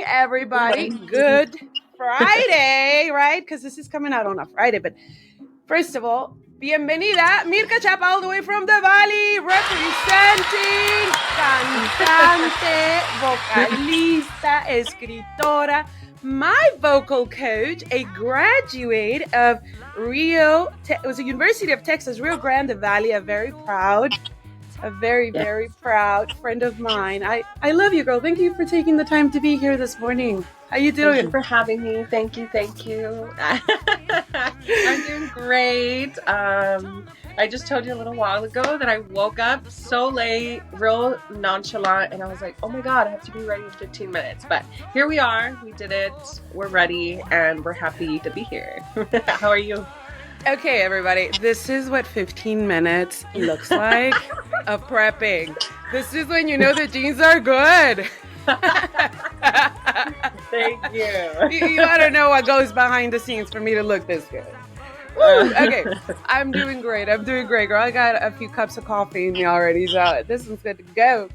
everybody. Good Friday, right? Because this is coming out on a Friday. But first of all, bienvenida, Myrka Chapas, all the way from the Valley, representing cantante, vocalista, escritora, my vocal coach, a graduate of it was a University of Texas, Rio Grande Valley, a very, very proud friend of mine. I love you, girl. Thank you for taking the time to be here this morning. How you doing? Thank you for having me. Thank you. I'm doing great. I just told you a little while ago that I woke up so late, real nonchalant, and I was like, oh my God, I have to be ready in 15 minutes. But here we are. We did it. We're ready, and we're happy to be here. How are you? Okay, everybody, this is what 15 minutes looks like of prepping. This is when you know the jeans are good. Thank you. You gotta know what goes behind the scenes for me to look this good. Woo! Okay, I'm doing great, girl. I got a few cups of coffee in me already, so this one's good to go.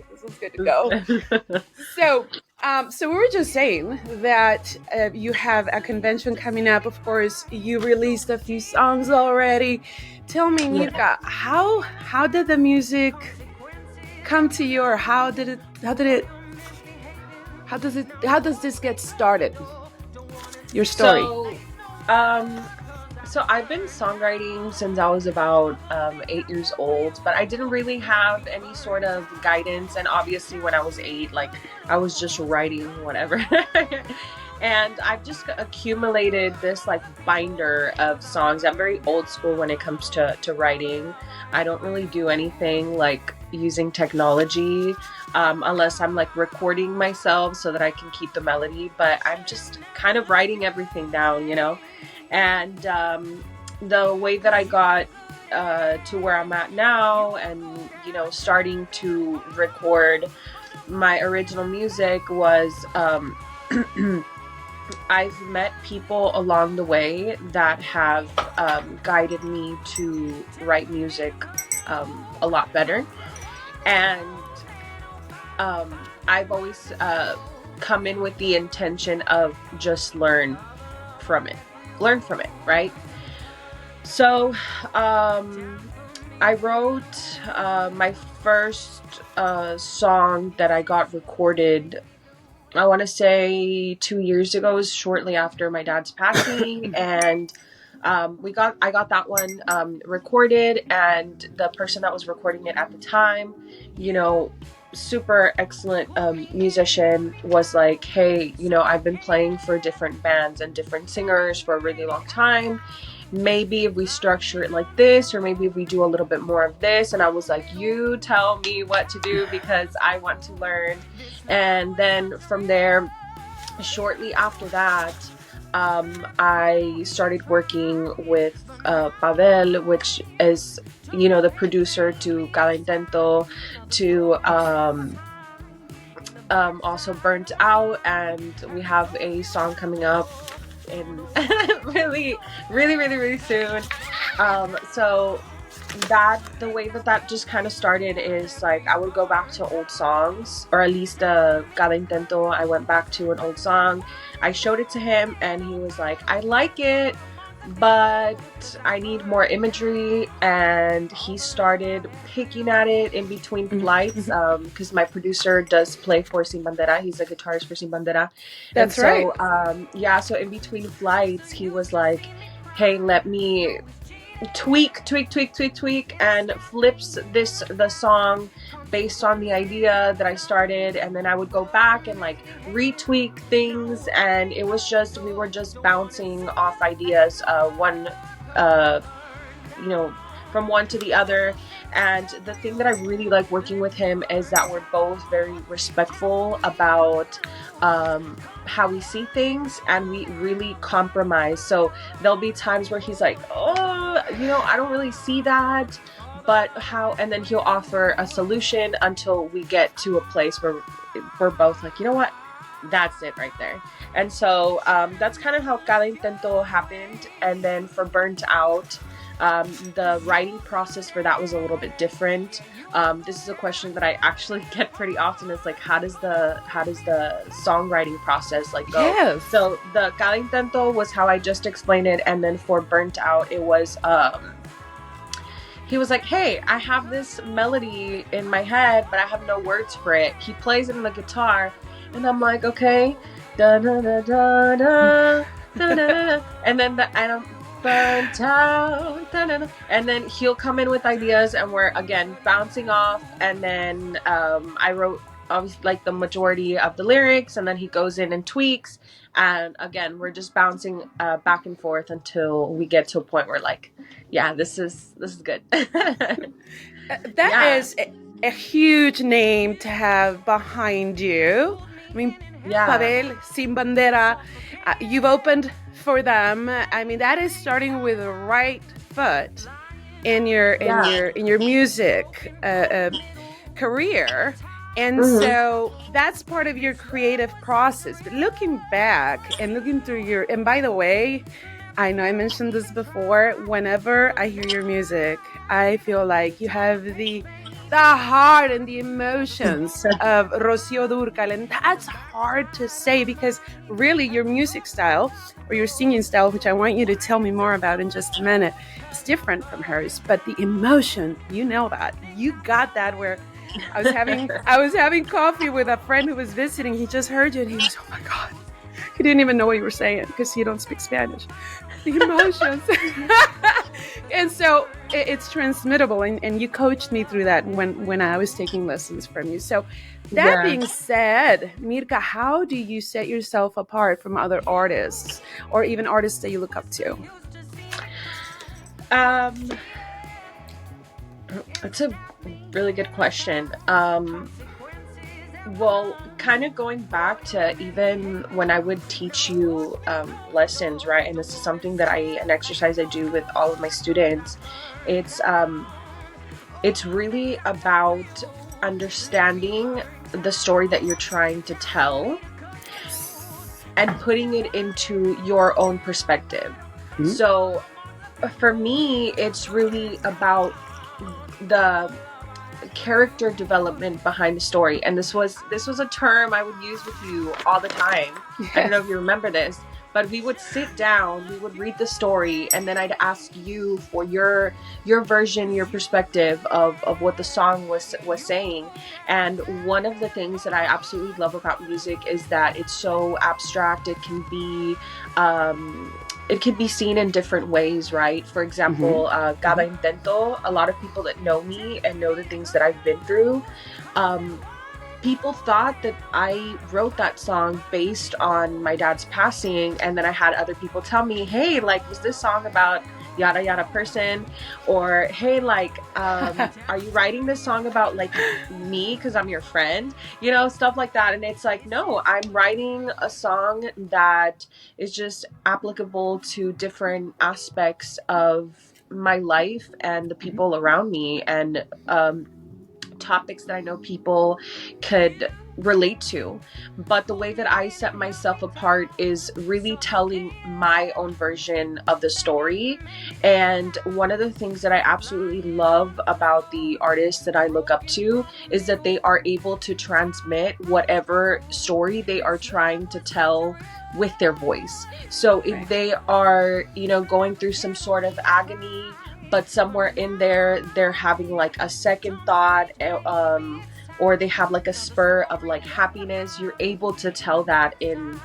So we were just saying that you have a convention coming up. Of course, you released a few songs already. Tell me, Myrka, how did the music come to you, or how does this get started? Your story. So I've been songwriting since I was about 8 years old, but I didn't really have any sort of guidance. And obviously when I was 8, like I was just writing whatever. And I've just accumulated this like binder of songs. I'm very old school when it comes to writing. I don't really do anything like using technology unless I'm like recording myself so that I can keep the melody. But I'm just kind of writing everything down, you know? And the way that I got to where I'm at now and, you know, starting to record my original music was I've met people along the way that have guided me to write music a lot better. And I've always come in with the intention of just learn from it, right? So I wrote my first song that I got recorded, I want to say 2 years ago, shortly after my dad's passing. And I got that one recorded, and the person that was recording it at the time, you know, super excellent musician, was like, hey, you know, I've been playing for different bands and different singers for a really long time. Maybe if we structure it like this, or maybe if we do a little bit more of this. And I was like, you tell me what to do because I want to learn. And then from there, shortly after that, I started working with Pavel, which is, you know, the producer to Cada Intento, to also Burnt Out, and we have a song coming up in really soon. So the way that just kind of started is like I would go back to old songs, or at least Cada Intento, I went back to an old song. I showed it to him and he was like, I like it, but I need more imagery. And he started picking at it in between flights, because my producer does play for Sin Bandera. He's a guitarist for Sin Bandera. That's right. So in between flights, he was like, hey, let me tweak, and flips the song based on the idea that I started. And then I would go back and like retweak things, and we were just bouncing off ideas, you know, from one to the other. And the thing that I really like working with him is that we're both very respectful about how we see things, and we really compromise. So there'll be times where he's like, oh, you know, I don't really see that, but how, and then he'll offer a solution until we get to a place where we're both like, you know what, that's it right there. And so that's kind of how Cada Intento happened. And then for Burnt Out, The writing process for that was a little bit different. This is a question that I actually get pretty often. It's like, how does the songwriting process like go? Yes. So the Cada Intento was how I just explained it, and then for Burnt Out, it was he was like, hey, I have this melody in my head, but I have no words for it. He plays it on the guitar, and I'm like, okay, da da da da da da da, and then I'm burnt out, da, da, da. And then he'll come in with ideas, and we're again bouncing off. And then I wrote obviously like the majority of the lyrics, and then he goes in and tweaks. And again, we're just bouncing back and forth until we get to a point where like, yeah, this is good. That is a huge name to have behind you. I mean, Pavel, Sin Bandera, you've opened for them. I mean, that is starting with the right foot in your music career. And so that's part of your creative process. But looking back and looking through and by the way, I know I mentioned this before, whenever I hear your music, I feel like you have the heart and the emotions of Rocío Dúrcal. And that's hard to say because really your music style or your singing style, which I want you to tell me more about in just a minute, is different from hers. But the emotion, you know that. You got that where I was having coffee with a friend who was visiting. He just heard you and he was, oh my God. He didn't even know what you were saying because you don't speak Spanish. The emotions. And so it's transmittable. And you coached me through that when I was taking lessons from you. So that being said, Myrka, how do you set yourself apart from other artists or even artists that you look up to? That's a really good question. Well, kind of going back to even when I would teach you lessons, right? And this is something that an exercise I do with all of my students. It's really about understanding the story that you're trying to tell and putting it into your own perspective. Mm-hmm. So for me, it's really about the character development behind the story. And this was a term I would use with you all the time. Yes. I don't know if you remember this, but we would sit down, we would read the story, and then I'd ask you for your version, your perspective of what the song was saying. And one of the things that I absolutely love about music is that it's so abstract. It can be seen in different ways, right? For example, Cada Intento, a lot of people that know me and know the things that I've been through, people thought that I wrote that song based on my dad's passing, and then I had other people tell me, hey, like, was this song about yada yada person? Or hey, like, are you writing this song about like me because I'm your friend? You know, stuff like that. And it's like, no, I'm writing a song that is just applicable to different aspects of my life and the people around me, and topics that I know people could relate to. But the way that I set myself apart is really telling my own version of the story. And one of the things that I absolutely love about the artists that I look up to is that they are able to transmit whatever story they are trying to tell with their voice. So if they are, going through some sort of agony, but somewhere in there, they're having like a second thought, or they have like a spur of like happiness, you're able to tell that in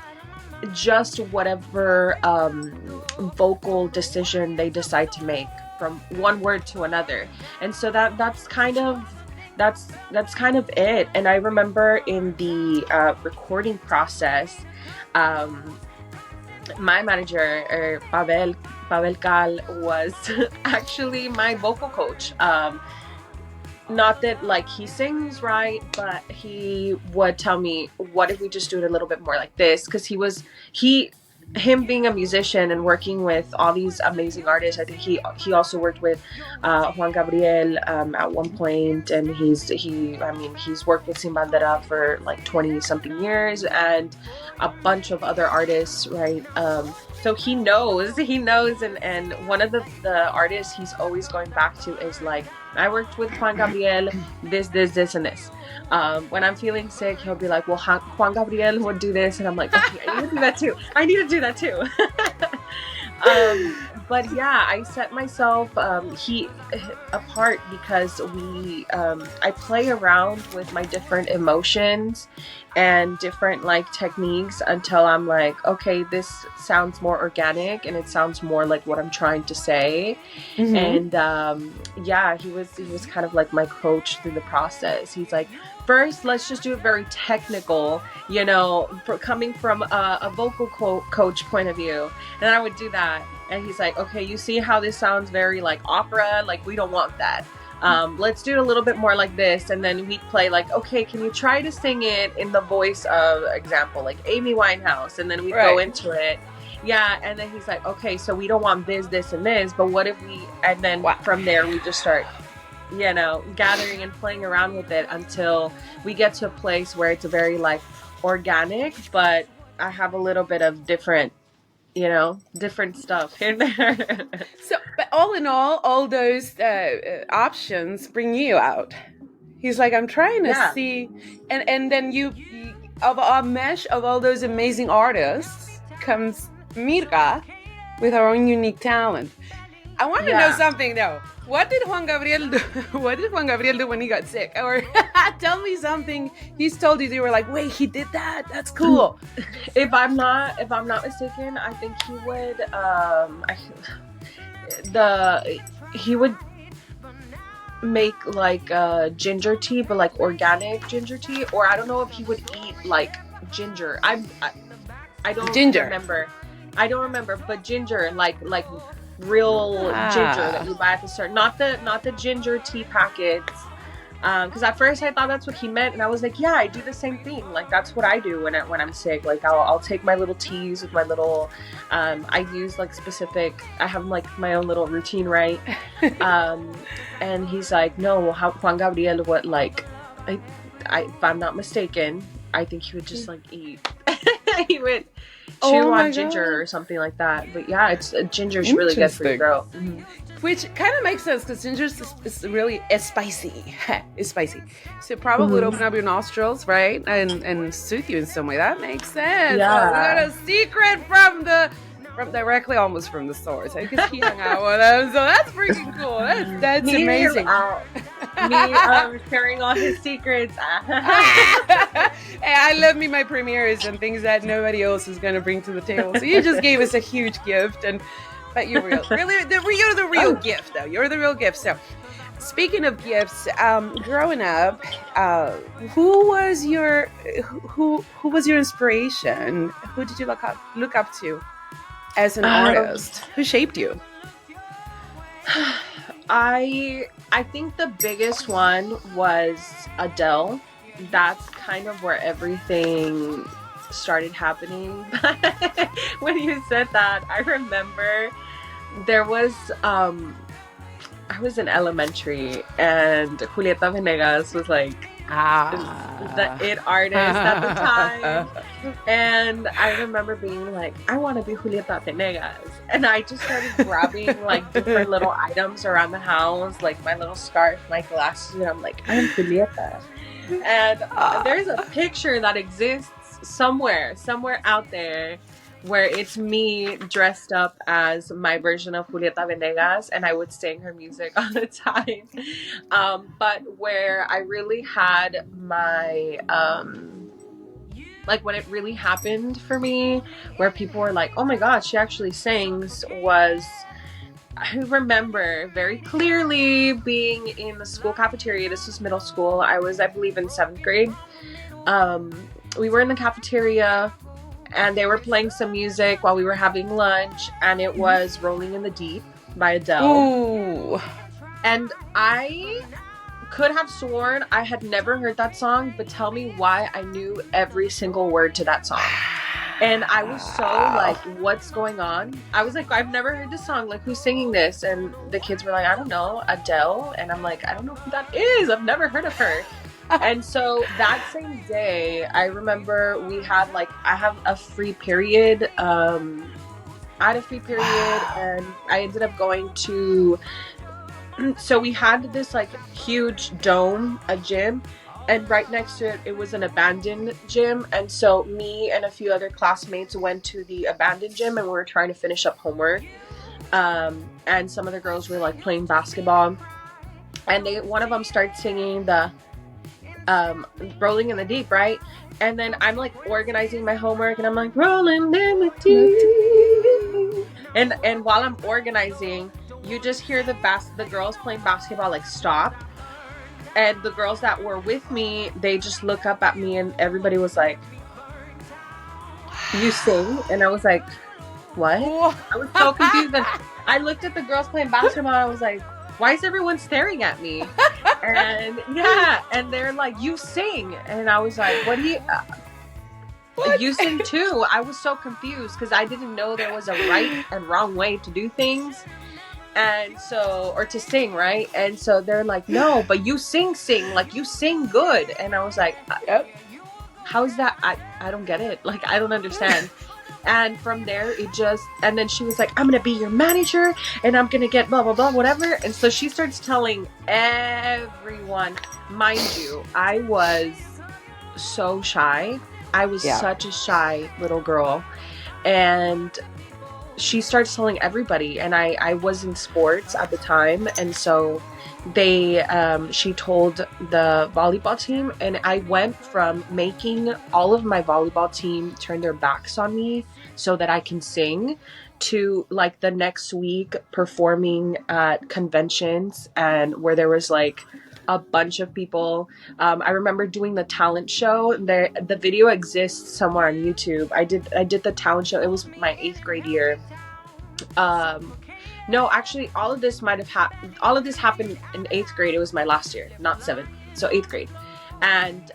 just whatever vocal decision they decide to make from one word to another. And so that's kind of it. And I remember in the recording process, my manager, Pavel Cal, was actually my vocal coach. Not that like he sings right, but he would tell me, what if we just do it a little bit more like this? Because he him being a musician and working with all these amazing artists. I think he also worked with Juan Gabriel at one point, and he's worked with Sin Bandera for like 20 something years, and a bunch of other artists, right? So he knows, and one of the artists he's always going back to is like, I worked with Juan Gabriel, this, and this. When I'm feeling sick, he'll be like, well, Juan Gabriel would do this, and I'm like, okay, I need to do that too. But yeah, I set myself apart because I play around with my different emotions and different like techniques until I'm like, okay, this sounds more organic and it sounds more like what I'm trying to say. And yeah, he was kind of like my coach through the process. He's like, first, let's just do it very technical, coming from a vocal coach point of view. And I would do that. And he's like, okay, you see how this sounds very like opera? Like, we don't want that. Let's do it a little bit more like this. And then we'd play like, okay, can you try to sing it in the voice of, example, like Amy Winehouse? And then we'd go into it. Yeah. And then he's like, okay, so we don't want this, and this, but what if we, and then from there we just start, gathering and playing around with it until we get to a place where it's very like organic, but I have a little bit of different stuff in there. So, but all in all those options bring you out. He's like, I'm trying to see, and then you of a mesh of all those amazing artists comes Myrka with her own unique talent. I want to know something though. What did Juan Gabriel do? What did Juan Gabriel do when he got sick? Or tell me something he's told you. You were like, wait, he did that? That's cool. If I'm not mistaken, I think he would he would make like ginger tea, but like organic ginger tea, or I don't know if he would eat like ginger. I don't remember. I don't remember, but ginger, like real ginger that you buy at the store, not the ginger tea packets. Because at first I thought that's what he meant, and I was like, yeah, I do the same thing. Like, that's what I do when I'm sick. Like, I'll take my little teas with my little. I use like specific. I have like my own little routine, right? And he's like, no, Juan Gabriel would like. If I'm not mistaken, I think he would just like eat. He would chew on ginger or something like that. But yeah, ginger's really good for your throat. Mm-hmm. Which kind of makes sense because ginger is really spicy. It's spicy. So it probably would open up your nostrils, right? And soothe you in some way. That makes sense. Yeah. Oh, we got a secret from directly almost from the source. Because he hung out with them. So that's freaking cool. That's amazing. Me sharing all his secrets. Hey, I love me my premieres and things that nobody else is going to bring to the table. So you just gave us a huge gift, but you're real. Really, you're the real gift, though. You're the real gift. So, speaking of gifts, growing up, who was your inspiration? Who did you look up to as an artist? Who shaped you? I think the biggest one was Adele. That's kind of where everything started happening. When you said that, I remember there was I was in elementary and Julieta Venegas was like the it artist at the time, and I remember being like, I want to be Julieta Venegas, and I just started grabbing like different little items around the house, like my little scarf, my glasses, and I'm like, I'm Julieta. And there's a picture that exists somewhere out there where it's me dressed up as my version of Julieta Venegas, and I would sing her music all the time. But where I really had my like when it really happened for me, where people were like, oh my god, she actually sings, was I remember very clearly being in the school cafeteria. This was middle school. I was, I believe, in 7th grade. We were in the cafeteria and they were playing some music while we were having lunch, and it was Rolling in the Deep by Adele. Ooh. And I could have sworn I had never heard that song, but tell me why I knew every single word to that song. And I was so like, what's going on? I was like, I've never heard this song. Like, who's singing this? And the kids were like, I don't know, Adele. And I'm like, I don't know who that is. I've never heard of her. And so that same day, I remember we had like, I have a free period. I had a free period and I ended up going to, so we had this like huge dome, a gym, and right next to it, it was an abandoned gym. And so me and a few other classmates went to the abandoned gym and we were trying to finish up homework. And some of the girls were like playing basketball. And one of them started singing the Rolling in the Deep, right? And then I'm like organizing my homework and I'm like, rolling in the deep. And while I'm organizing, you just hear the girls playing basketball like stop. And the girls that were with me, they just look up at me and everybody was like, you sing? And I was like, what? I was so confused. And I looked at the girls playing basketball and I was like, why is everyone staring at me? And yeah, and they're like, you sing. And I was like, what do you... You sing too. I was so confused because I didn't know there was a right and wrong way to do things. And so, or to sing, right? And so they're like, no, but you sing, like you sing good. And I was like, yep. How is that? I don't get it. Like, I don't understand. And from there, and then she was like, I'm going to be your manager and I'm going to get blah, blah, blah, whatever. And so she starts telling everyone, mind you, I was so shy. I was such a shy little girl. And she starts telling everybody, and I was in sports at the time, and so she told the volleyball team, and I went from making all of my volleyball team turn their backs on me so that I can sing to like the next week performing at conventions and where there was like a bunch of people. I remember doing the talent show. The video exists somewhere on YouTube. I did the talent show. It was my 8th grade year. No, actually, all of this happened in 8th grade. It was my last year, not 7th. So 8th grade. And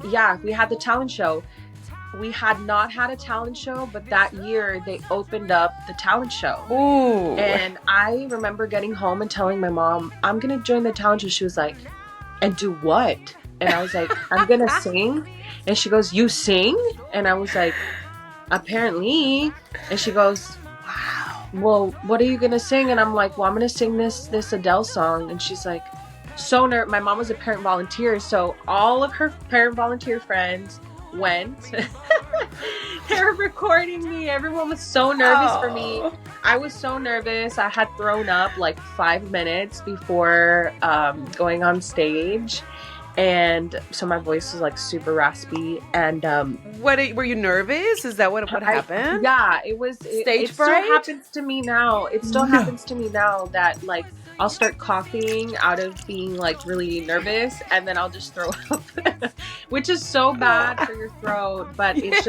we had the talent show. We had not had a talent show, but that year they opened up the talent show. Ooh. And I remember getting home and telling my mom, I'm going to join the talent show. She was like, and do what? And I was like, I'm going to sing. And she goes, you sing? And I was like, apparently. And she goes, wow. Well, what are you going to sing? And I'm like, well, I'm going to sing this Adele song. And she's like, my mom was a parent volunteer. So all of her parent volunteer friends went. They were recording me. Everyone was so nervous for me. I was so nervous. I had thrown up like 5 minutes before going on stage, and so my voice was like super raspy. And were you nervous? Is that what happened? Yeah, it was. Stage fright? Still happens to me now. It still happens to me now that like I'll start coughing out of being like really nervous, and then I'll just throw up, which is so bad for your throat. But it's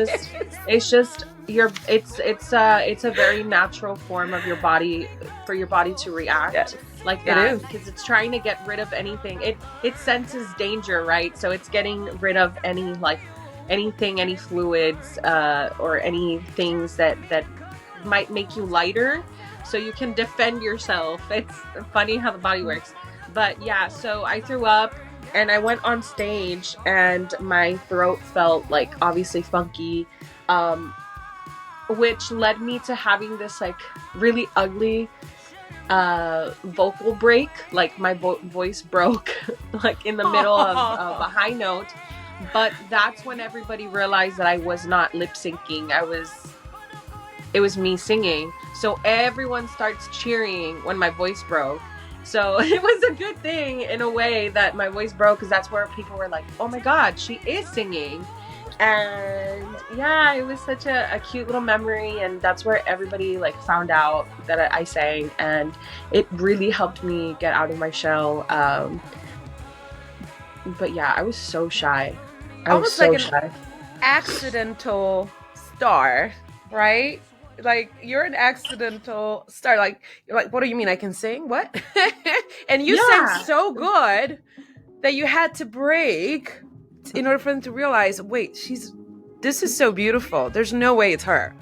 a very natural form of your body for your body to react like that, because it's trying to get rid of anything. It senses danger, right? So it's getting rid of any any fluids or any things that might make you lighter, so you can defend yourself. It's funny how the body works. But yeah, so I threw up and I went on stage and my throat felt like obviously funky, which led me to having this like really ugly vocal break. Like my voice broke like in the middle of a high note. But that's when everybody realized that I was not lip syncing. It was me singing. So everyone starts cheering when my voice broke. So it was a good thing in a way that my voice broke, because that's where people were like, oh my God, she is singing. And yeah, it was such a cute little memory. And that's where everybody like found out that I sang. And it really helped me get out of my shell. But yeah, I was so shy. I was so shy. An accidental star, right? Like, you're an accidental star. Like, you're like, what do you mean I can sing? What? And you sang so good that you had to break in order for them to realize, wait, she's This is so beautiful. There's no way it's her.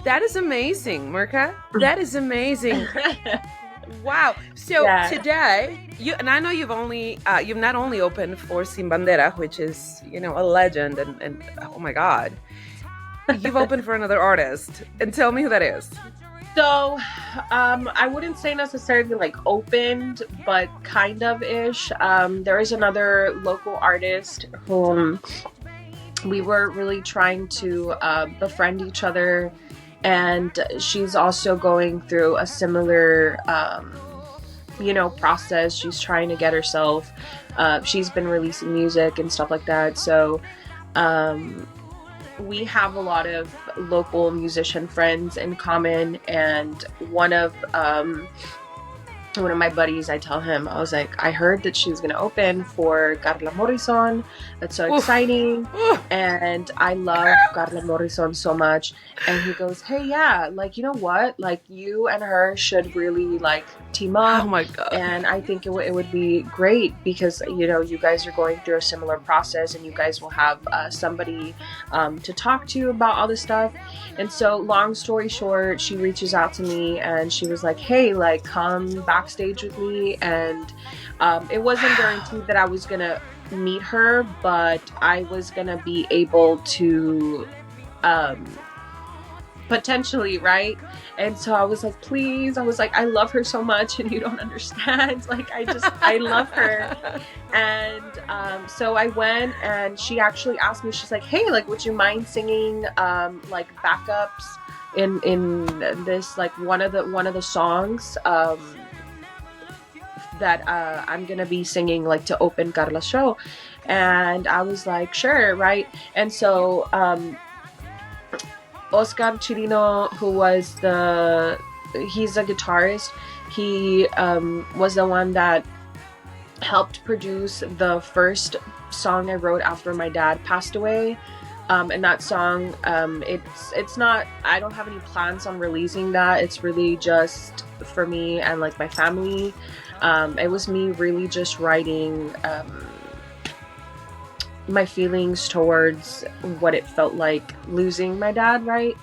That is amazing, Myrka. That is amazing. Wow. So Yeah. today, and I know you've not only opened for Sin Bandera, which is, a legend, and oh my God, you've opened for another artist. And tell me who that is. So, I wouldn't say necessarily like opened, but kind of ish. There is another local artist whom we were really trying to befriend each other, and she's also going through a similar process. She's trying to get herself, she's been releasing music and stuff like that, so we have a lot of local musician friends in common, and one of my buddies, I tell him, I was like, I heard that she's gonna open for Carla Morrison. That's so exciting. And I love Carla Morrison so much. And he goes, hey, yeah, like, you know what? Like, you and her should really like team up. Oh my God. And I think it would be great because, you guys are going through a similar process, and you guys will have somebody to talk to about all this stuff. And so, long story short, she reaches out to me and she was like, hey, like, come backstage with me. And it wasn't guaranteed that I was gonna meet her, but I was gonna be able to potentially, right? And so I was like, please, I was like, I love her so much, and you don't understand. Like, I love her. And so I went, and she actually asked me, she's like, hey, like, would you mind singing like backups in this, like, one of the songs that I'm gonna be singing, like, to open Carla's show? And I was like, sure, right? And so Oscar Chirino, who was he's a guitarist, he was the one that helped produce the first song I wrote after my dad passed away. And that song, it's not, I don't have any plans on releasing that. It's really just for me and like my family. It was me really just writing my feelings towards what it felt like losing my dad, right?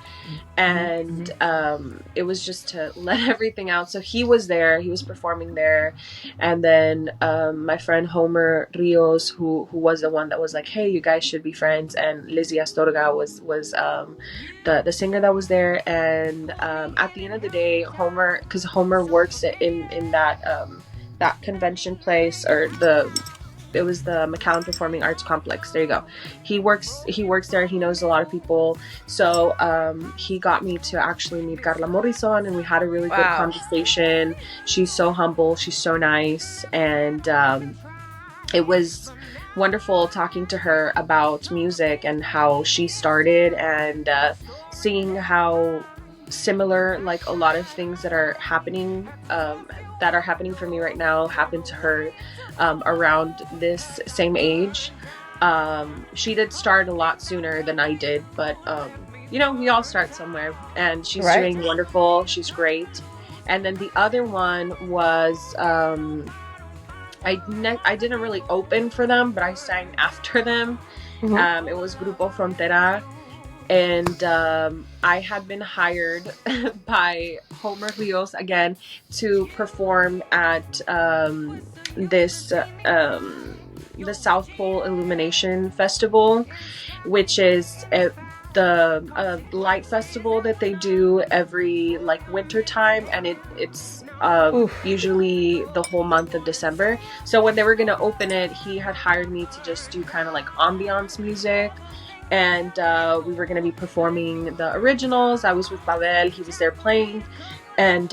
And it was just to let everything out. So he was there, he was performing there, and then my friend Homer Rios, who was the one that was like, hey, you guys should be friends, and Lizzie Astorga was the singer that was there. And at the end of the day, Homer, because Homer works in that convention place, or it was the McAllen Performing Arts Complex. There you go. He works there. He knows a lot of people. So he got me to actually meet Carla Morrison, and we had a really good conversation. She's so humble. She's so nice. And it was wonderful talking to her about music and how she started, and seeing how similar, like, a lot of things that are happening for me right now happened to her around this same age. She did start a lot sooner than I did, but we all start somewhere, and she's doing wonderful. She's great. And then the other one was I didn't really open for them, but I sang after them. It was Grupo Frontera. And I had been hired by Homer Rios again to perform at this the South Pole Illumination Festival, which is the light festival that they do every like winter time, and it's usually the whole month of December. So when they were gonna open it, he had hired me to just do kind of like ambiance music. And we were going to be performing the originals. I was with Pavel. He was there playing. And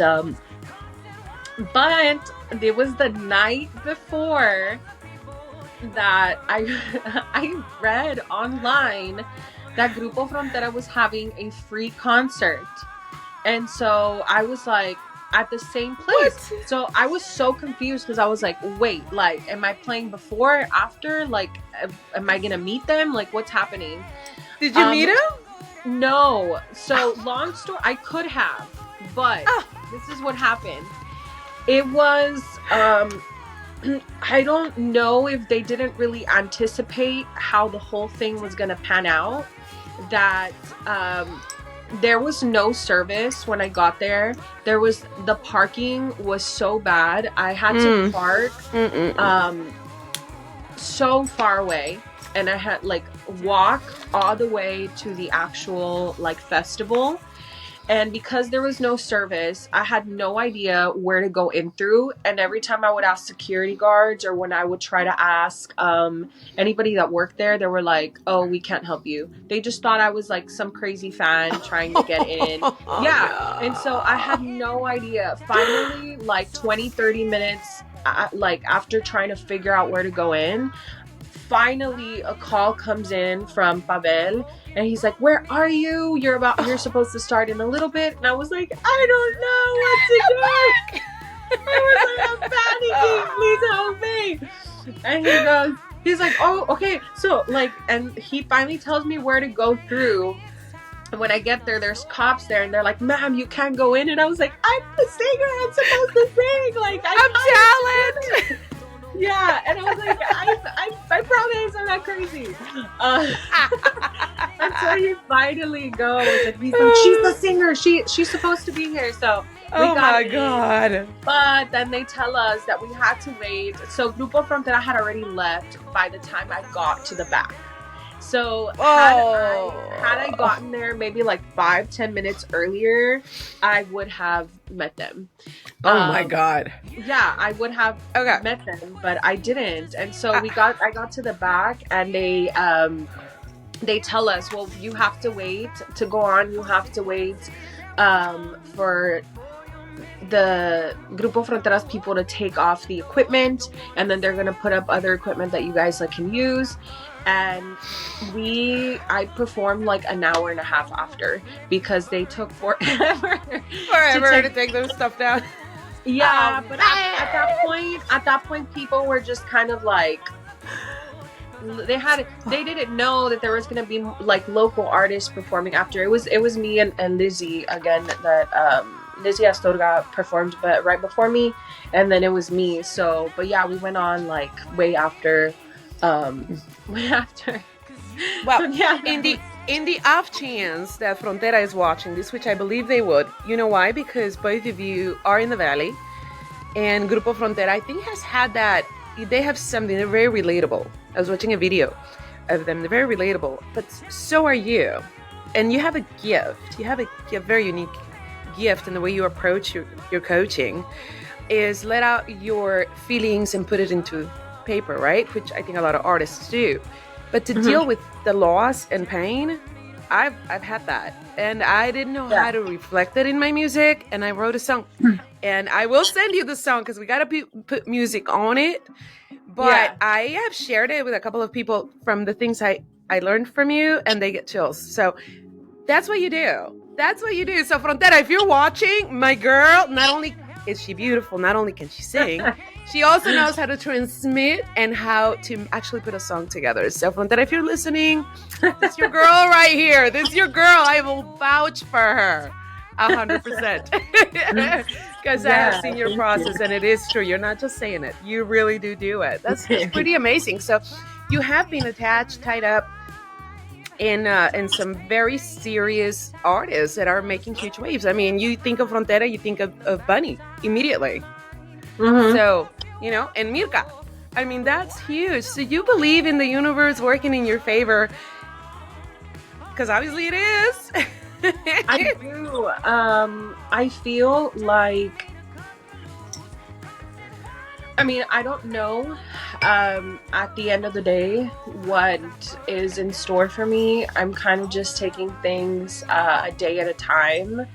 but it was the night before that I read online that Grupo Frontera was having a free concert. And so I was like, at the same place. What? So I was so confused, because I was like, wait, like, am I playing before, after? Like, am I gonna meet them? Like, what's happening? Did you meet him? No. So long story, I could have, but this is what happened. It was I don't know if they didn't really anticipate how the whole thing was gonna pan out. that there was no service when I got there. The parking was so bad. I had to park so far away, and I had like walk all the way to the actual like festival. And because there was no service, I had no idea where to go in through. And every time I would ask security guards, or when I would try to ask anybody that worked there, they were like, "Oh, we can't help you." They just thought I was like some crazy fan trying to get in. Yeah. And so I had no idea. Finally, like 20, 30 minutes, like after trying to figure out where to go in, finally a call comes in from Pavel, and he's like, "Where are you? You're supposed to start in a little bit." And I was like, "I don't know what to do." I was like, "I'm panicking, please help me." And he's like, "Oh, okay." So like, and he finally tells me where to go through. And when I get there, there's cops there, and they're like, "Ma'am, you can't go in." And I was like, "I'm the singer. I'm supposed to sing. Like, I'm talent." Yeah, and I was like, I promise I'm not crazy. Until you finally go, like, he's like, "She's the singer. She's supposed to be here." So we got in. God! But then they tell us that we had to wait. So Grupo Frontera had already left by the time I got to the back. So had I gotten there maybe like 5-10 minutes earlier, I would have met them. Oh my God. Yeah, I would have met them, but I didn't. And so I got to the back, and they tell us, "Well, you have to wait to go on. You have to wait for the Grupo Frontera's people to take off the equipment, and then they're going to put up other equipment that you guys like can use." And I performed like an hour and a half after, because they took forever to take their stuff down. Yeah, but at that point, people were just kind of like, they didn't know that there was gonna be like local artists performing after. It was me and Lizzie again, that Lizzie Astorga performed, but right before me, and then it was me. So, but yeah, we went on like way after. Well, yeah. In the off chance that Frontera is watching this, which I believe they would, you know why? Because both of you are in the Valley, and Grupo Frontera, I think, has had that. They have something, they're very relatable. I was watching a video of them, they're very relatable, but so are you. And you have a gift. You have a very unique gift in the way you approach your coaching, is let out your feelings and put it into paper, right? Which I think a lot of artists do. But to deal with the loss and pain, I've had that, and I didn't know how to reflect it in my music, and I wrote a song, and I will send you the song because we gotta put music on it. But I have shared it with a couple of people from the things I learned from you, and they get chills. So that's what you do. That's what you do. So Frontera, if you're watching, my girl, not only is she beautiful, not only can she sing, she also knows how to transmit and how to actually put a song together. So Frontera, if you're listening, this is your girl right here. This is your girl. I will vouch for her 100%. Because I have seen your process, and it is true. You're not just saying it. You really do it. That's pretty amazing. So you have been attached, tied up in some very serious artists that are making huge waves. I mean, you think of Frontera, you think of Bunny immediately. So, you know, and Myrka. I mean, that's huge. So you believe in the universe working in your favor, because obviously it is. I do. I feel like, I mean, I don't know at the end of the day what is in store for me. I'm kind of just taking things a day at a time.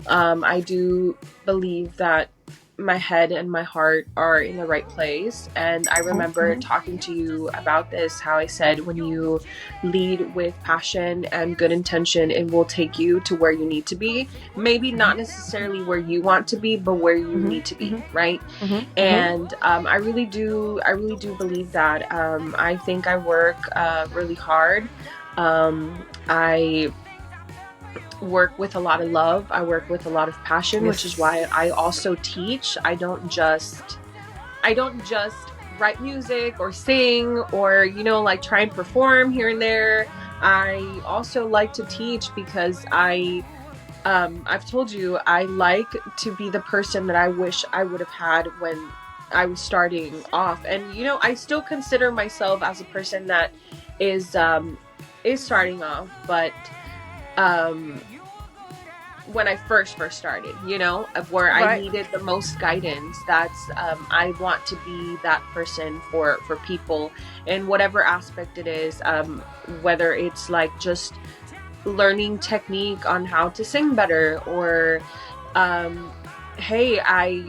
I do believe that my head and my heart are in the right place. And I remember talking to you about this, how I said, when you lead with passion and good intention, it will take you to where you need to be. Maybe not necessarily where you want to be, but where you need to be, right? And I really do believe that. I think I work really hard. I work with a lot of love. I work with a lot of passion, which is why I also teach. I don't just write music or sing or, you know, like try and perform here and there. I also like to teach because I've told you, I like to be the person that I wish I would have had when I was starting off. And, you know, I still consider myself as a person that is starting off, but, um, when I first started, you know, of where I Right. needed the most guidance. That's I want to be that person for people in whatever aspect it is, whether it's like just learning technique on how to sing better, or um, hey, I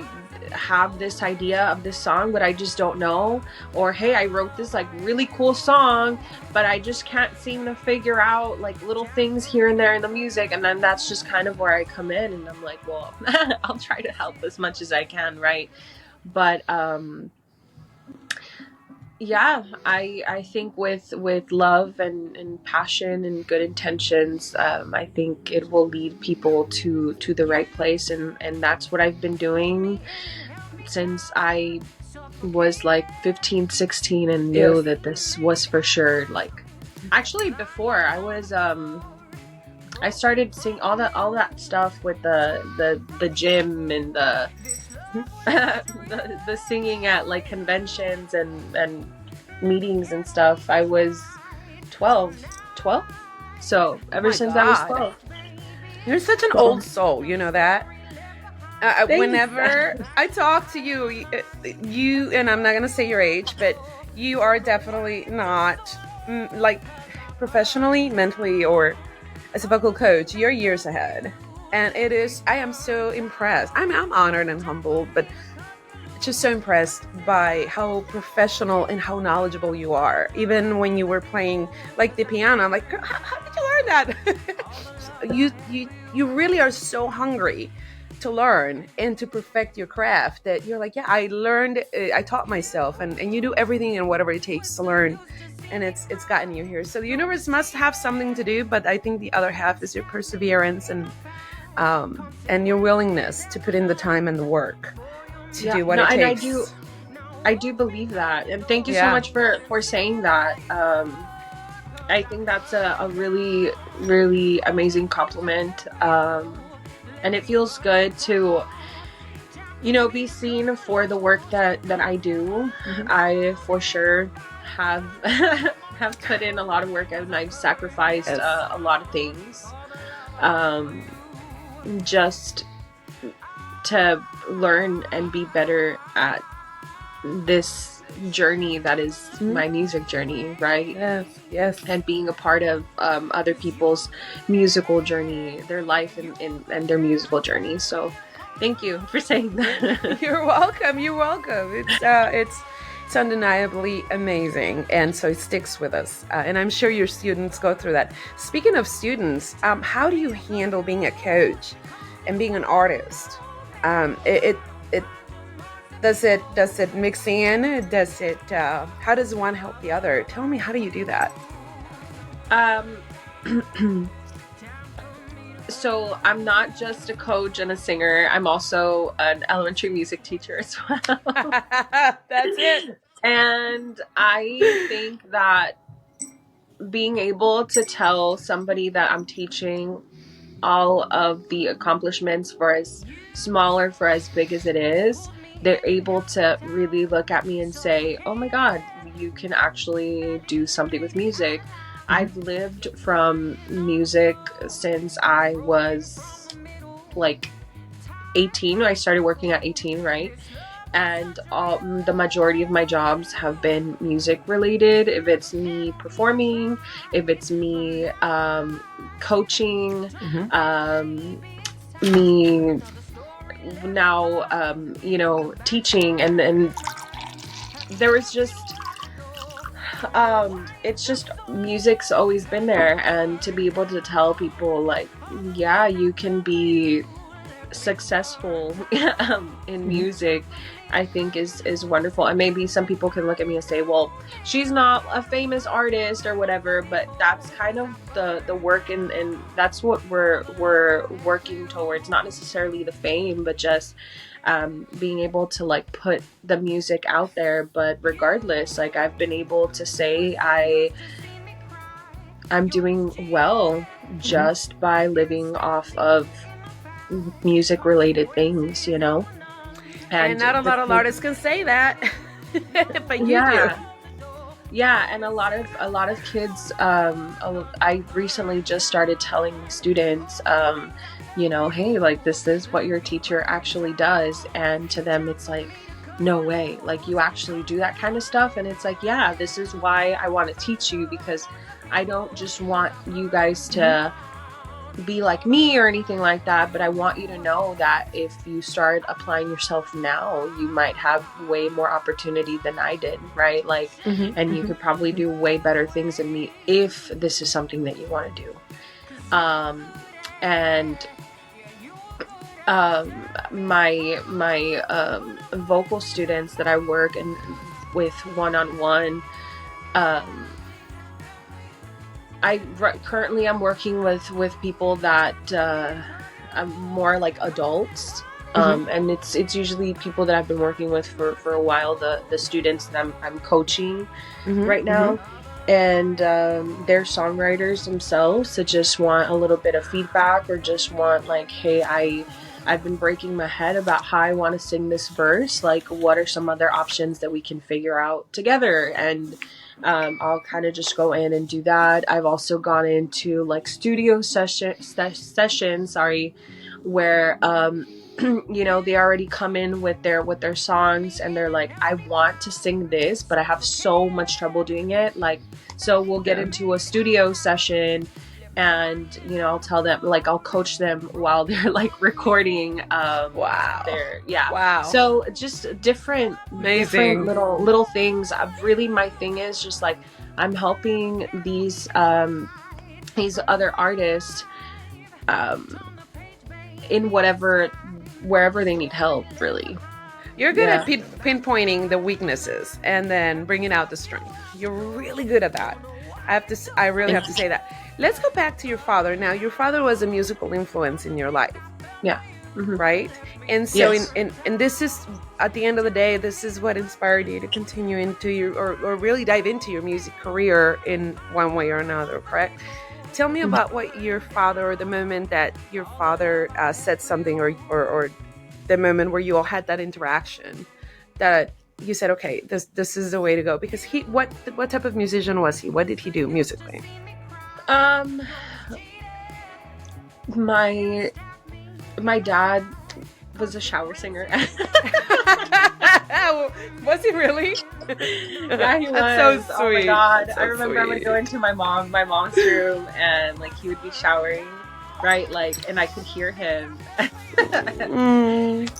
have this idea of this song but I just don't know, or hey, I wrote this like really cool song but I just can't seem to figure out like little things here and there in the music. And then that's just kind of where I come in, and I'm like, well, I'll try to help as much as I can, right? But yeah, I think with love and passion and good intentions, I think it will lead people to the right place, and that's what I've been doing since I was like 15, 16, and Yes. knew that this was for sure. Like, actually before I was I started seeing all that stuff with the gym and the the singing at like conventions and meetings and stuff. I was 12. So Oh ever my since I was God. 12. You're such an So old soul, you know that? thanks. Whenever I talk to you, you, and I'm not going to say your age, but you are definitely not like professionally, mentally, or as a vocal coach, you're years ahead. And it is, I am so impressed. I'm honored and humbled, but just so impressed by how professional and how knowledgeable you are. Even when you were playing like the piano, I'm like, how did you learn that? You really are so hungry to learn and to perfect your craft that you're like, yeah, I learned, I taught myself, and you do everything and whatever it takes to learn, and it's gotten you here. So the universe must have something to do, but I think the other half is your perseverance and your willingness to put in the time and the work to Yeah, do what no, it and takes. I do believe that, and thank you so Yeah. much for saying that. I think that's a really, really amazing compliment. And it feels good to, you know, be seen for the work that I do. Mm-hmm. I for sure have have put in a lot of work, and I've sacrificed Yes. a lot of things, um, just to learn and be better at this journey that is Mm-hmm. my music journey, right? Yes. Yes. And being a part of other people's musical journey, their life and their musical journey. So thank you for saying that. You're welcome. You're welcome. It's undeniably amazing, and so it sticks with us. And I'm sure your students go through that. Speaking of students, how do you handle being a coach and being an artist? It does it mix in? Does it? How does one help the other? Tell me, how do you do that? um so I'm not just a coach and a singer, I'm also an elementary music teacher as well. That's it. And I think that being able to tell somebody that I'm teaching all of the accomplishments, for as small or for as big as it is, they're able to really look at me and say, oh my God, you can actually do something with music. I've lived from music since I was like 18. I started working at 18, right? And the majority of my jobs have been music related. If it's me performing, if it's me coaching, Mm-hmm. me now you know, teaching, and there was just it's just music's always been there, and to be able to tell people like, yeah, you can be successful in music, I think is wonderful. And maybe some people can look at me and say, well, she's not a famous artist or whatever, but that's kind of the work, and that's what we're working towards. Not necessarily the fame, but just being able to like put the music out there. But regardless, like, I've been able to say I'm doing well just by living off of music related things, you know. And not a lot of artists can say that, but you do. Yeah, and a lot of kids. I recently just started telling students, you know, hey, like this is what your teacher actually does, and to them it's like, no way, like you actually do that kind of stuff, and it's like, yeah, this is why I want to teach you, because I don't just want you guys to be like me or anything like that, but I want you to know that if you start applying yourself now, you might have way more opportunity than I did, right? Like, and you could probably do way better things than me if this is something that you want to do. My vocal students that I work with one-on-one, currently I'm working with people that I'm more like adults, and it's usually people that I've been working with for a while. The students that I'm coaching right now, and they're songwriters themselves, that just want a little bit of feedback, or just want like, hey, I've been breaking my head about how I want to sing this verse. Like, what are some other options that we can figure out together? And I'll kind of just go in and do that. I've also gone into like studio sessions, where you know, they already come in with their songs, and they're like, I want to sing this, but I have so much trouble doing it. Like, so we'll get into a studio session, and you know, I'll tell them, like, I'll coach them while they're like recording. So just different little things. Really, my thing is just like, I'm helping these other artists in wherever they need help, really. You're good at pinpointing the weaknesses and then bringing out the strength. You're really good at that. I really have to say that. Let's go back to your father. Now, your father was a musical influence in your life. Yeah. Right? And so and this is, at the end of the day, this is what inspired you to continue into your, or really dive into your music career in one way or another, correct? Tell me about what your father, or the moment that your father said something, or the moment where you all had that interaction, that you said, okay, this is the way to go. Because what type of musician was he? What did he do musically? My dad was a shower singer. Was he really? Yeah, he was. That's so sweet. Oh my God. So I remember I would go into my mom's room, and like he would be showering, right? Like, and I could hear him.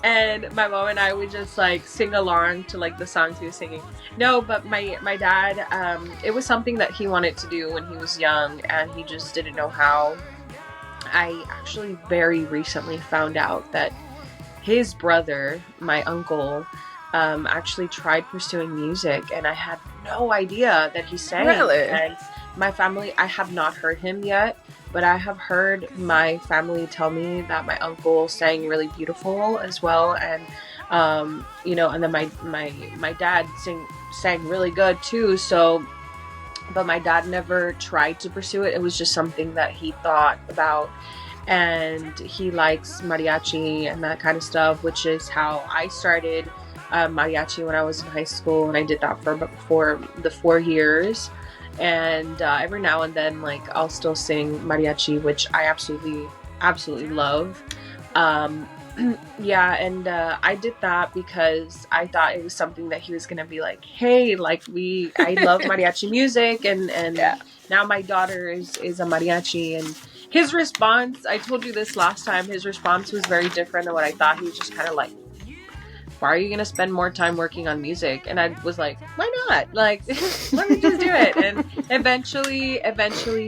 And my mom and I would just like sing along to like the songs he was singing. No, but my dad, it was something that he wanted to do when he was young, and he just didn't know how. I actually very recently found out that his brother, my uncle, actually tried pursuing music, and I had no idea that he sang. Really? And my family, I have not heard him yet, but I have heard my family tell me that my uncle sang really beautiful as well, and you know, and then my dad sang really good too. So, but my dad never tried to pursue it. It was just something that he thought about, and he likes mariachi and that kind of stuff, which is how I started mariachi when I was in high school, and I did that for the 4 years. And every now and then, like, I'll still sing mariachi, which I absolutely love. Yeah, and I did that because I thought it was something that he was gonna be like, hey, like I love mariachi music, and now my daughter is a mariachi. And his response, I told you this last time, his response was very different than what I thought. He was just kind of like, why are you gonna spend more time working on music? And I was like, why not? Like, let me just do it. And eventually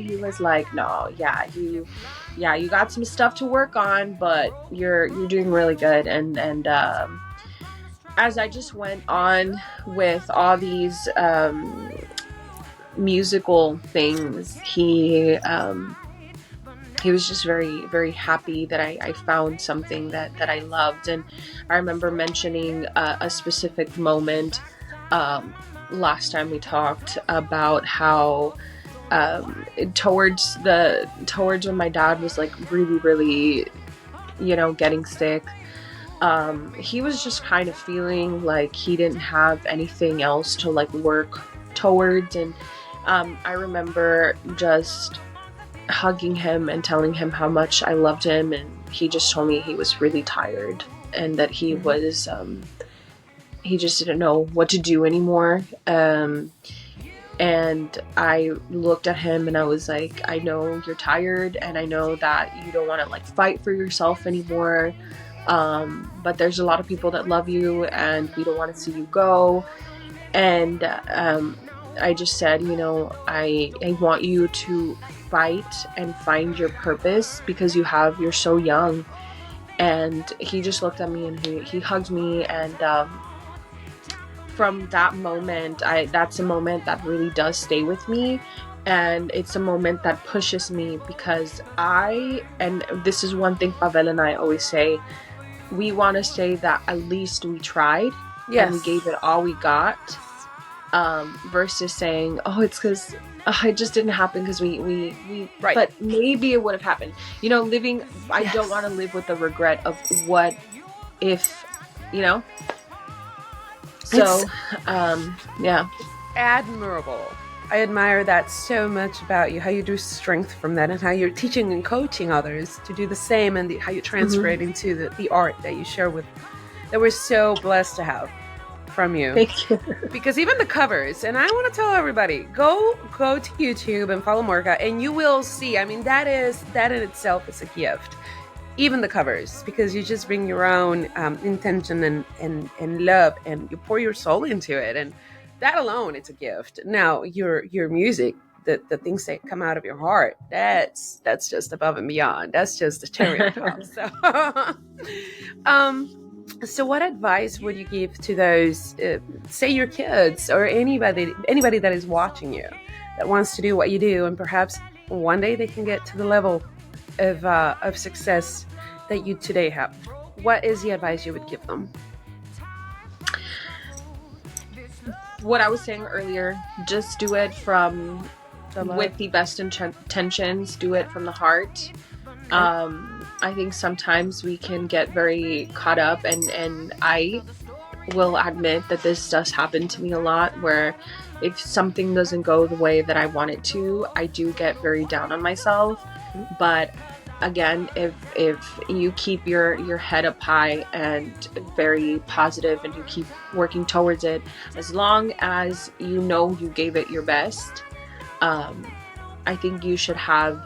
he was like, no, you got some stuff to work on, but you're doing really good. And as I just went on with all these musical things, he was just very, very happy that I found something that I loved. And I remember mentioning a specific moment last time we talked about how towards when my dad was like really, really, getting sick, he was just kind of feeling like he didn't have anything else to like work towards. And I remember just hugging him and telling him how much I loved him, and he just told me he was really tired and that he was he just didn't know what to do anymore. And I looked at him and I was like, I know you're tired and I know that you don't want to like fight for yourself anymore, but there's a lot of people that love you and we don't want to see you go. And I just said, I want you to fight and find your purpose because you're so young. And he just looked at me and he hugged me. And from that moment, that's a moment that really does stay with me. And it's a moment that pushes me because and this is one thing Pavel and I always say, we want to say that at least we tried. Yes. And we gave it all we got. Versus saying, oh, it's because it just didn't happen because we right. But maybe it would have happened. Living, I don't want to live with the regret of what if, So, yeah. Admirable. I admire that so much about you, how you drew strength from that and how you're teaching and coaching others to do the same, and how you transfer it into the art that you share that we're so blessed to have from you. Thank you. Because even the covers, and I want to tell everybody, go to YouTube and follow Myrka, and you will see, that in itself is a gift. Even the covers, because you just bring your own intention and love, and you pour your soul into it, and that alone, it's a gift. Now, your music, the things that come out of your heart, that's just above and beyond. That's just a cherry on top. So what advice would you give to those, say your kids or anybody that is watching you, that wants to do what you do, and perhaps one day they can get to the level of success that you today have? What is the advice you would give them? What I was saying earlier, just do it with the best intentions, do it from the heart. Okay. I think sometimes we can get very caught up, and I will admit that this does happen to me a lot, where if something doesn't go the way that I want it to, I do get very down on myself. But again, if you keep your head up high and very positive, and you keep working towards it, as long as you know you gave it your best, I think you should have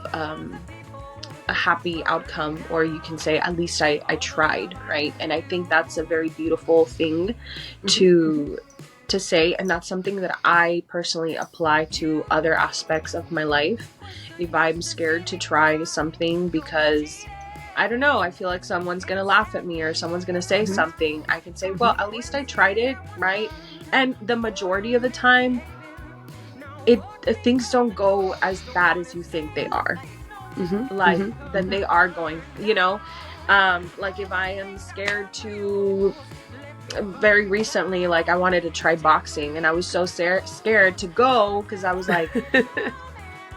a happy outcome, or you can say, at least I tried, right? And I think that's a very beautiful thing to say, and that's something that I personally apply to other aspects of my life. If I'm scared to try something because, I don't know, I feel like someone's gonna laugh at me or someone's gonna say something, I can say, well, at least I tried it, right? And the majority of the time, things don't go as bad as you think they are. That they are going, like if I am scared to, very recently, like I wanted to try boxing, and I was so scared to go because I was like,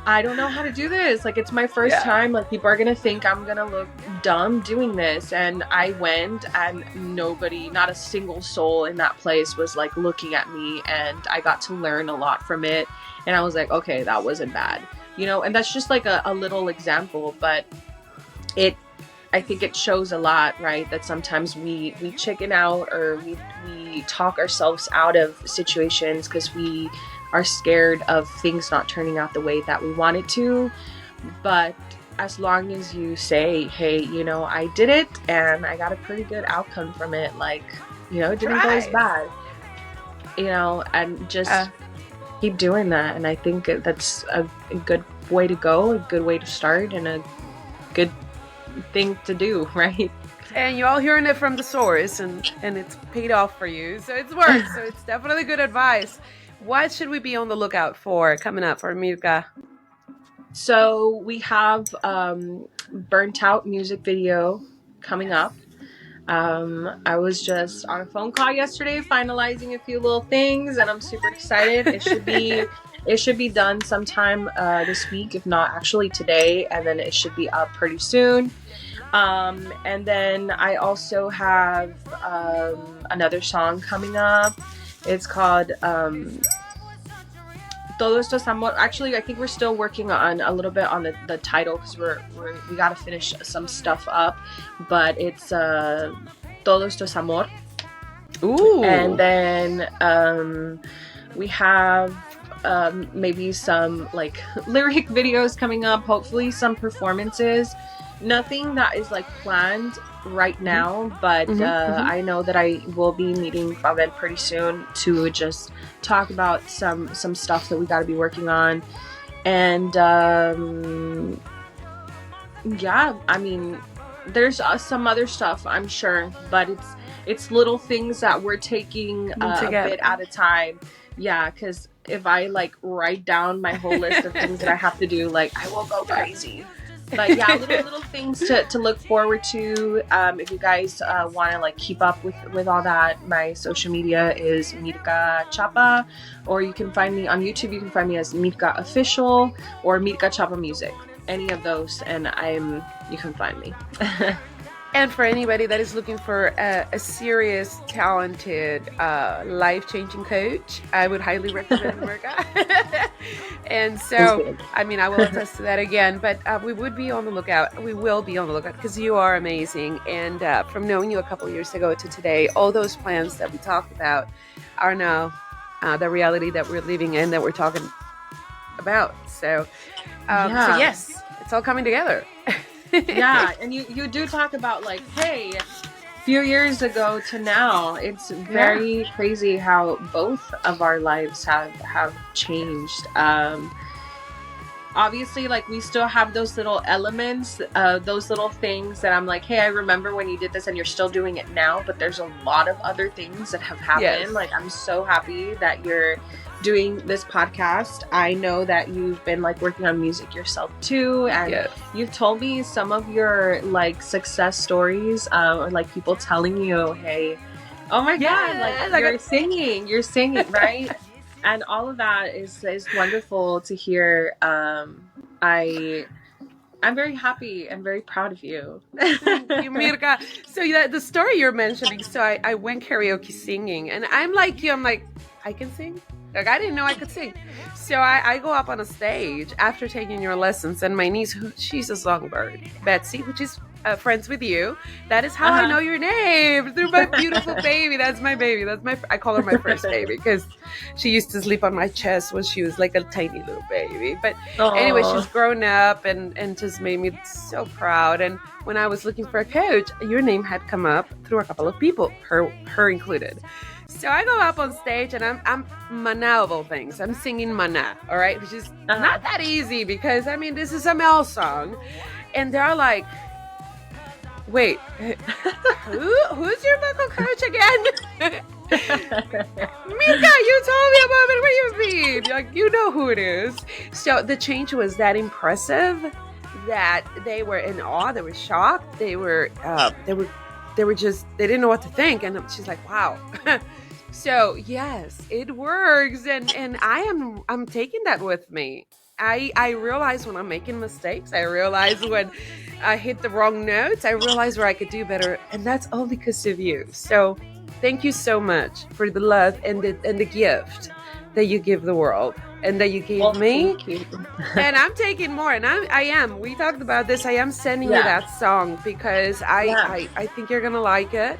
I don't know how to do this. Like, it's my first time. Like, people are going to think I'm going to look dumb doing this. And I went, and not a single soul in that place was like looking at me, and I got to learn a lot from it. And I was like, okay, that wasn't bad. And that's just like a little example, but I think it shows a lot, right? That sometimes we chicken out, or we talk ourselves out of situations because we are scared of things not turning out the way that we want it to. But as long as you say, hey, I did it and I got a pretty good outcome from it, like, it didn't go as bad, and just keep doing that. And I think that's a good way to go, a good way to start, and a good thing to do, right? And you're all hearing it from the source, and it's paid off for you, so it's worked. So it's definitely good advice. What should we be on the lookout for coming up for Myrka? So we have Burnt Out music video coming up. I was just on a phone call yesterday finalizing a few little things, and I'm super excited. It It should be done sometime this week, if not actually today, and then it should be up pretty soon. And then I also have another song coming up. It's called Todo Esto es Amor. Actually, I think we're still working on a little bit on the title, because we got to finish some stuff up. But it's Todo Esto es Amor. Ooh. And then we have maybe some like lyric videos coming up, hopefully some performances. Nothing that is like planned right now, but I know that I will be meeting Favel pretty soon to just talk about some stuff that we got to be working on. And yeah, I mean, there's some other stuff, I'm sure, but it's little things that we're taking a bit at a time. Yeah, because if I like write down my whole list of things that I have to do, like I will go crazy. But yeah, little things to look forward to. If you guys want to like keep up with all that, my social media is Myrka Chapas, or you can find me on YouTube. You can find me as Myrka Official or Myrka Chapas Music. Any of those, and you can find me. And for anybody that is looking for a serious, talented, life-changing coach, I would highly recommend Myrka. And so, I mean, I will attest to that again, but we would be on the lookout. We will be on the lookout because you are amazing. And from knowing you a couple years ago to today, all those plans that we talked about are now the reality that we're living in, that we're talking about. So yes, it's all coming together. Yeah, and you do talk about like, hey, a few years ago to now, it's very crazy how both of our lives have changed. Obviously, like we still have those little elements, those little things that I'm like, hey, I remember when you did this, and you're still doing it now. But there's a lot of other things that have happened. Yes. Like I'm so happy that you're doing this podcast. I know that you've been like working on music yourself too, and you've told me some of your like success stories, or like people telling you, hey, oh my god, like you're singing right? And all of that is wonderful to hear. I'm very happy and very proud of you. Thank you, Myrka. So the story you're mentioning, so I went karaoke singing, and I'm like you, I'm like, I can sing? Like, I didn't know I could sing. So I go up on a stage after taking your lessons, and my niece, she's a songbird, Betsy, which is friends with you. That is how I know your name, through my beautiful baby. That's my baby. I call her my first baby, because she used to sleep on my chest when she was like a tiny little baby. But anyway, she's grown up and just made me so proud. And when I was looking for a coach, your name had come up through a couple of people, her included. So I go up on stage, and I'm Mana of all things. I'm singing Mana, all right? Which is not that easy, because, I mean, this is a Mel song. And they're like, wait, who's your vocal coach again? Myrka, you told me about it. What do you mean? Like, you know who it is. So the change was that impressive that they were in awe. They were shocked. They didn't know what to think. And she's like, wow. So yes, it works. And I'm taking that with me. I realize when I'm making mistakes. I realize when I hit the wrong notes. I realize where I could do better. And that's all because of you. So thank you so much for the love and the gift that you give the world and that you gave me. Thank you. And I'm taking more. And I am. We talked about this. I am sending you that song because I think you're going to like it.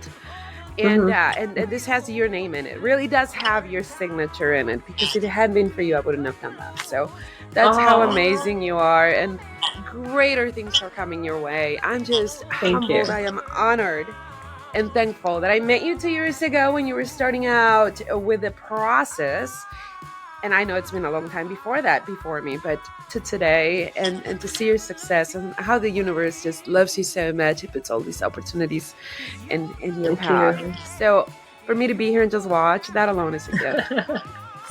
And and this has your name in it. It really does have your signature in it, because if it hadn't been for you, I wouldn't have done that. So that's how amazing you are, and greater things are coming your way. I'm just humbled. I am honored and thankful that I met you 2 years ago when you were starting out with the process. And I know it's been a long time before me, but to today and to see your success and how the universe just loves you so much. It puts all these opportunities in your path. So for me to be here and just watch, that alone is a gift.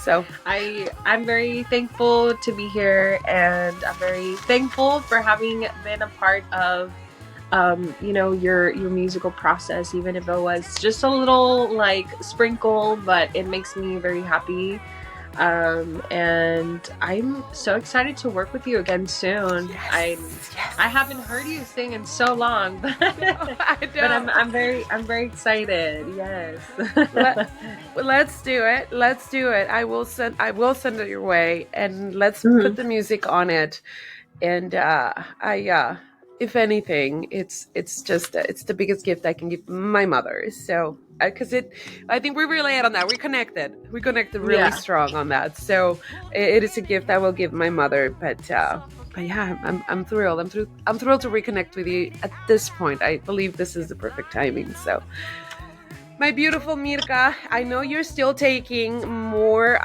So I'm very thankful to be here, and I'm very thankful for having been a part of your musical process, even if it was just a little like sprinkle, but it makes me very happy. And I'm so excited to work with you again soon. Yes. I haven't heard you sing in so long, but, I but know. I'm very excited. Yes. Let's do it. Let's do it. I will send it your way, and let's put the music on it. And if anything, it's just it's the biggest gift I can give my mother. So because I think we relate on that. We connected really Yeah. strong on that. So it is a gift I will give my mother. But yeah, I'm thrilled. I'm thrilled to reconnect with you at this point. I believe this is the perfect timing. So my beautiful Myrka, I know you're still taking more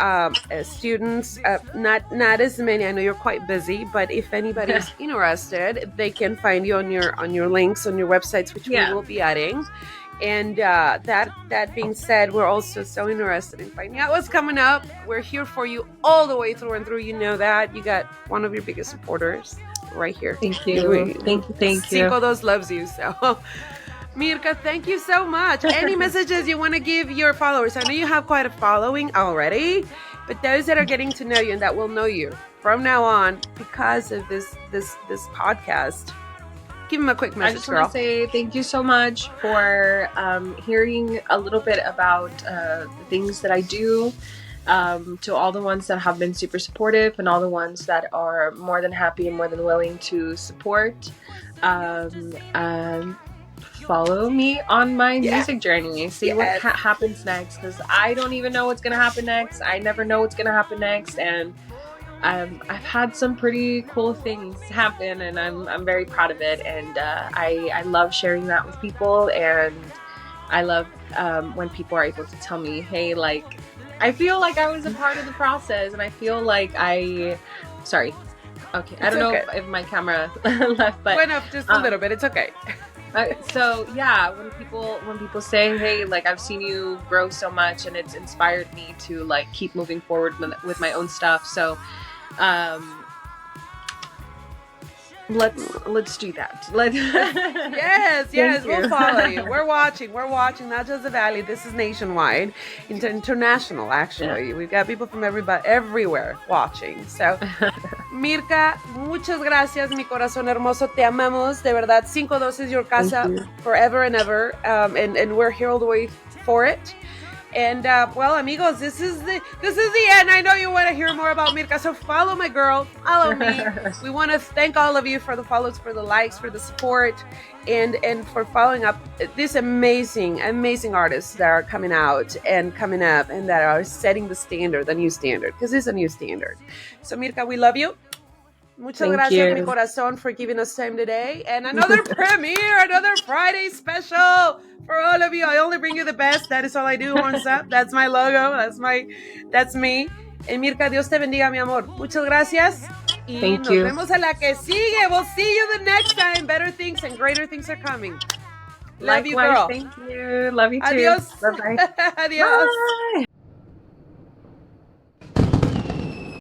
students, not as many. I know you're quite busy, but if anybody's interested, they can find you on your links on your websites, which we will be adding. And that being said, we're also so interested in finding out what's coming up. We're here for you all the way through and through. You know that. You got one of your biggest supporters right here. Thank you. Thank you. Cinco Dos loves you. So. Myrka, thank you so much. Any messages you want to give your followers? I know you have quite a following already, but those that are getting to know you and that will know you from now on because of this podcast, give them a quick message, I just want to say thank you so much for hearing a little bit about the things that I do. To all the ones that have been super supportive and all the ones that are more than happy and more than willing to support. Follow me on my music journey. See what happens next, because I don't even know what's gonna happen next. I never know what's gonna happen next, and I've had some pretty cool things happen, and I'm very proud of it. And I love sharing that with people, and I love when people are able to tell me, hey, like, I feel like I was a part of the process, and I feel like sorry. Okay, I don't know if my camera left, but went up just a little bit. It's okay. So yeah, when people say, hey, like, I've seen you grow so much and it's inspired me to like keep moving forward with my own stuff. So let's do that. Yes, we'll follow you. We're watching not just the Valley. This is nationwide, international actually. Yeah. We've got people from everywhere watching. So Myrka, muchas gracias, mi corazón hermoso. Te amamos, de verdad. 5-2 is your casa forever and ever, and we're here all the way for it. And well, amigos, this is the end. I know you want to hear more about Myrka, so follow my girl, follow me. We want to thank all of you for the follows, for the likes, for the support, and for following up these amazing artists that are coming out and coming up and that are setting the new standard, because it's a new standard. So Myrka, we love you. Muchas gracias, mi corazón, for giving us time today. And another premiere, another Friday special for all of you. I only bring you the best. That is all I do, Horns Up. That's my logo. That's me. And Myrka, Dios te bendiga, mi amor. Muchas gracias. Y nos vemos a la que sigue. We'll see you the next time. Better things and greater things are coming. Love you, girl. Thank you. Love you too. Adios. Bye-bye. Adios. Bye.